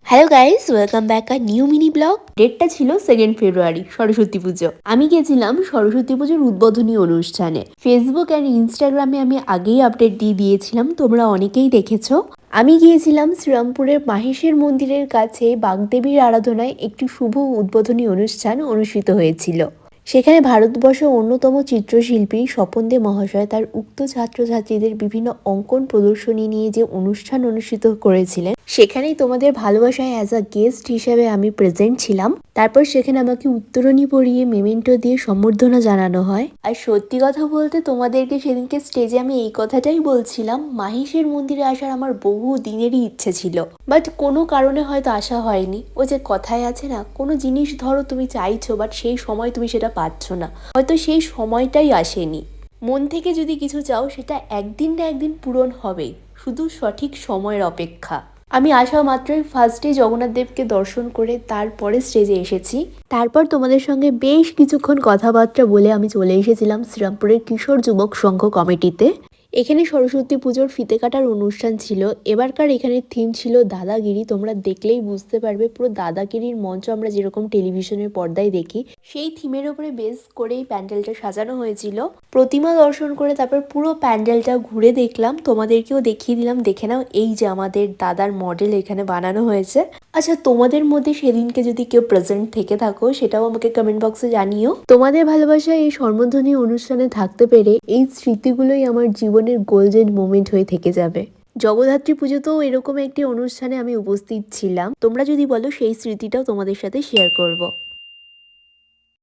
Hello guys, welcome back a new mini blog. ডেটটা ছিল 2 ফেব্রুয়ারি, সরস্বতী পুজো। আমি গেছিলাম সরস্বতী পুজোর উদ্বোধনী অনুষ্ঠানে। ফেসবুক অ্যান্ড ইনস্টাগ্রামে আমি আগেই আপডেট দিয়ে দিয়েছিলাম, তোমরা অনেকেই দেখেছো। আমি গিয়েছিলাম শ্রীরামপুরের মাহেশের মন্দিরের কাছে বাগদেবীর আরাধনায় একটি শুভ উদ্বোধনী অনুষ্ঠান অনুষ্ঠিত হয়েছিল। সেখানে ভারতবর্ষের অন্যতম চিত্রশিল্পী স্বপন দে মহাশয় তার উক্ত ছাত্রছাত্রীদের বিভিন্ন অঙ্কন প্রদর্শনী নিয়ে যে অনুষ্ঠান অনুষ্ঠিত করেছিলেন, সেখানেই তোমাদের ভালোবাসায় অ্যাজ আ গেস্ট হিসেবে আমি প্রেজেন্ট ছিলাম। তারপর সেখানে আমাকে উত্তরণী পরিয়ে মেমেন্টো দিয়ে সম্বর্ধনা জানানো হয়। আর সত্যি কথা বলতে তোমাদেরকে সেদিনকে স্টেজে আমি এই কথাটাই বলছিলাম, মাহেশের মন্দিরে আসার আমার বহু দিনেরই ইচ্ছে ছিল, বাট কোনো কারণে হয়তো আসা হয়নি। ও যে কথায় আছে না, কোনো জিনিস ধরো তুমি চাইছো বাট সেই সময় তুমি সেটা পাচ্ছ না, হয়তো সেই সময়টাই আসেনি। মন থেকে যদি কিছু চাও সেটা একদিন না একদিন পূরণ হবেই, শুধু সঠিক সময়ের অপেক্ষা। আমি আসা মাত্রই ফার্স্টে জগন্নাথ দেবকে দর্শন করে তারপরে স্টেজে এসেছি। তারপর তোমাদের সঙ্গে বেশ কিছুক্ষণ কথাবার্তা বলে আমি চলে এসেছিলাম শ্রীরামপুরের কিশোর যুবক সংঘ কমিটিতে। এখানে সরস্বতী পুজোর ফিতে কাটার অনুষ্ঠান ছিল। এবারকার এখানে থিম ছিল দাদাগিরি। তোমরা দেখলেই বুঝতে পারবে, পুরো দাদাগিরির মঞ্চ আমরা যেরকম টেলিভিশনের পর্দায় দেখি, সেই থিমের উপরে বেস করেই প্যান্ডেলটা সাজানো হয়েছিল। প্রতিমা দর্শন করে তারপর পুরো প্যান্ডেলটা ঘুরে দেখলাম, তোমাদেরকেও দেখিয়ে দিলাম। দেখে নাও, এই যে আমাদের দাদার মডেল এখানে বানানো হয়েছে। আচ্ছা, তোমাদের মধ্যে সেদিনকে যদি কেউ প্রেজেন্ট থেকে থাকো, সেটাও আমাকে কমেন্ট বক্সে জানিও। তোমাদের ভালোবাসায় এই সম্বর্ধনী অনুষ্ঠানে থাকতে পেরে এই স্মৃতিগুলোই আমার জীবনের গোল্ডেন মোমেন্ট হয়ে থেকে যাবে। জগদ্ধাত্রী পুজোতেও এরকম একটি অনুষ্ঠানে আমি উপস্থিত ছিলাম। তোমরা যদি বলো, সেই স্মৃতিটাও তোমাদের সাথে শেয়ার করব।